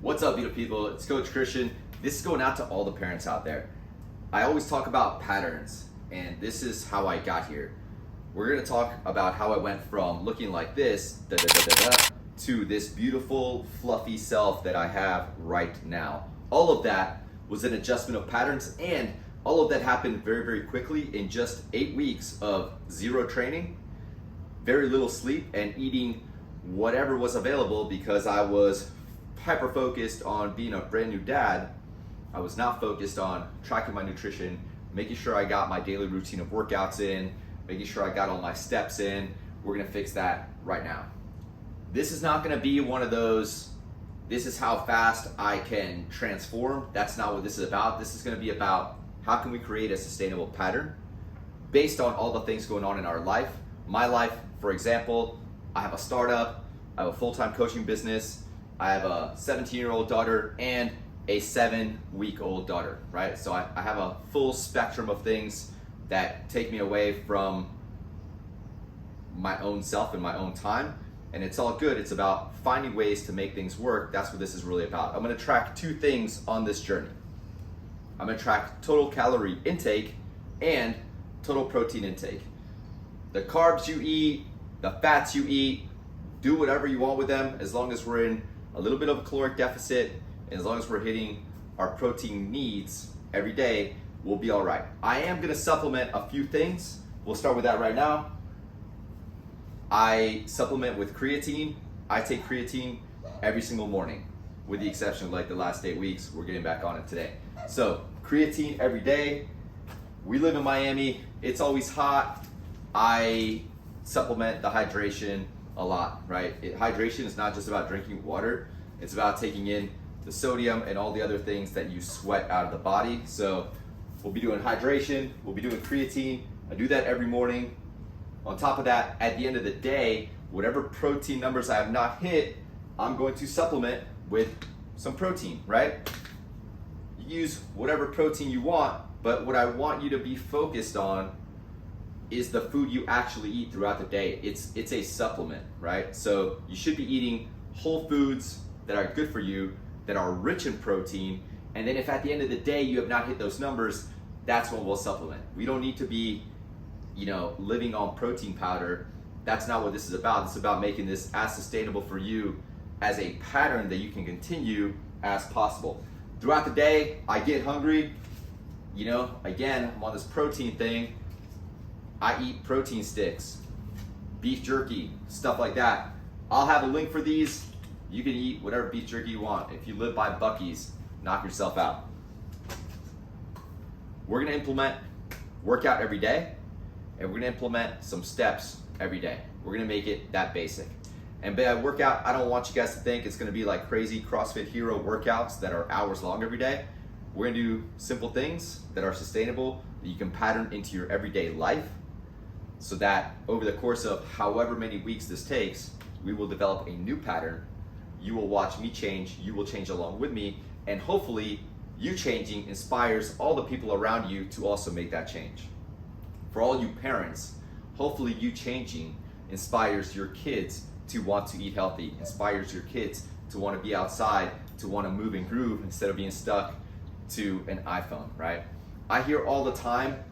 What's up, beautiful people? It's Coach Christian. This is going out to all the parents out there. I always talk about patterns, and this is how I got here. We're going to talk about how I went from looking like this to this beautiful, fluffy self that I have right now. All of that was an adjustment of patterns, and all of that happened very, very quickly in just 8 weeks of zero training, very little sleep, and eating whatever was available because I was hyper focused on being a brand new dad. I was not focused on tracking my nutrition, making sure I got my daily routine of workouts in, making sure I got all my steps in. We're gonna fix that right now. This is not gonna be one of those, this is how fast I can transform. That's not what this is about. This is gonna be about how can we create a sustainable pattern based on all the things going on in our life. My life, for example, I have a startup, I have a full-time coaching business, I have a 17-year-old daughter and a 7-week-old daughter, right? So I have a full spectrum of things that take me away from my own self and my own time, and it's all good. It's about finding ways to make things work. That's what this is really about. I'm gonna track 2 things on this journey. I'm gonna track total calorie intake and total protein intake. The carbs you eat, the fats you eat, do whatever you want with them as long as we're in a little bit of a caloric deficit, and as long as we're hitting our protein needs every day, we'll be all right. I am gonna supplement a few things. We'll start with that right now. I supplement with creatine. I take creatine every single morning, with the exception of like the last 8 weeks. We're getting back on it today. So creatine every day. We live in Miami. It's always hot. I supplement the hydration a lot, right? Hydration is not just about drinking water. It's about taking in the sodium and all the other things that you sweat out of the body. So we'll be doing hydration, we'll be doing creatine. I do that every morning. On top of that, at the end of the day, whatever protein numbers I have not hit, I'm going to supplement with some protein, right? You use whatever protein you want, but what I want you to be focused on is the food you actually eat throughout the day. It's a supplement, right? So you should be eating whole foods that are good for you, that are rich in protein, and then if at the end of the day you have not hit those numbers, that's when we'll supplement. We don't need to be, living on protein powder. That's not what this is about. It's about making this as sustainable for you as a pattern that you can continue as possible. Throughout the day, I get hungry. Again, I'm on this protein thing. I eat protein sticks, beef jerky, stuff like that. I'll have a link for these. You can eat whatever beef jerky you want. If you live by Buc-ee's, knock yourself out. We're gonna implement workout every day, and we're gonna implement some steps every day. We're gonna make it that basic. And by workout, I don't want you guys to think it's gonna be like crazy CrossFit hero workouts that are hours long every day. We're gonna do simple things that are sustainable, that you can pattern into your everyday life, so that over the course of however many weeks this takes, we will develop a new pattern. You will watch me change, you will change along with me, and hopefully you changing inspires all the people around you to also make that change. For all you parents, hopefully you changing inspires your kids to want to eat healthy, inspires your kids to want to be outside, to want to move and groove instead of being stuck to an iPhone, right? I hear all the time,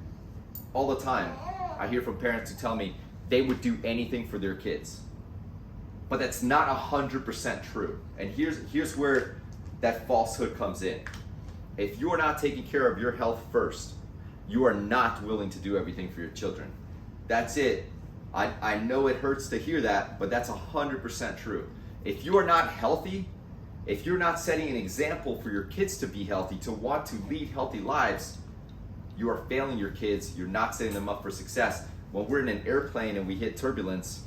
I hear from parents who tell me they would do anything for their kids. But that's not 100% true. And here's where that falsehood comes in. If you are not taking care of your health first, you are not willing to do everything for your children. That's it. I know it hurts to hear that, but that's 100% true. If you are not healthy, if you're not setting an example for your kids to be healthy, to want to lead healthy lives, you are failing your kids. You're not setting them up for success. When we're in an airplane and we hit turbulence,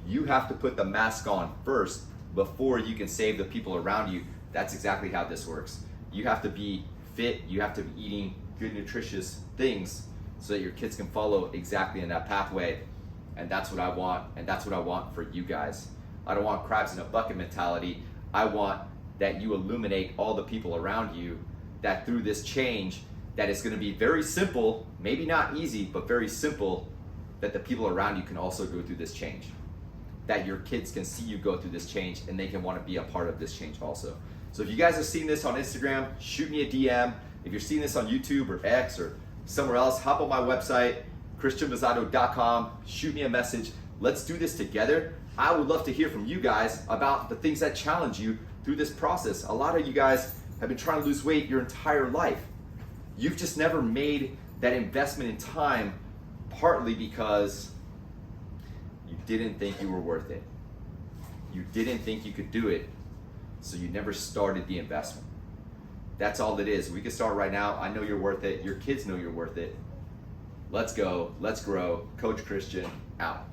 you have to put the mask on first before you can save the people around you. That's exactly how this works. You have to be fit, you have to be eating good, nutritious things so that your kids can follow exactly in that pathway. And that's what I want, and that's what I want for you guys. I don't want crabs in a bucket mentality. I want that you illuminate all the people around you, that through this change, that is gonna be very simple, maybe not easy, but very simple, that the people around you can also go through this change. That your kids can see you go through this change and they can want to be a part of this change also. So if you guys have seen this on Instagram, shoot me a DM. If you're seeing this on YouTube or X or somewhere else, hop on my website, christianbazzato.com, shoot me a message. Let's do this together. I would love to hear from you guys about the things that challenge you through this process. A lot of you guys have been trying to lose weight your entire life. You've just never made that investment in time, partly because you didn't think you were worth it. You didn't think you could do it, so you never started the investment. That's all it is. We can start right now. I know you're worth it. Your kids know you're worth it. Let's go. Let's grow. Coach Christian, out.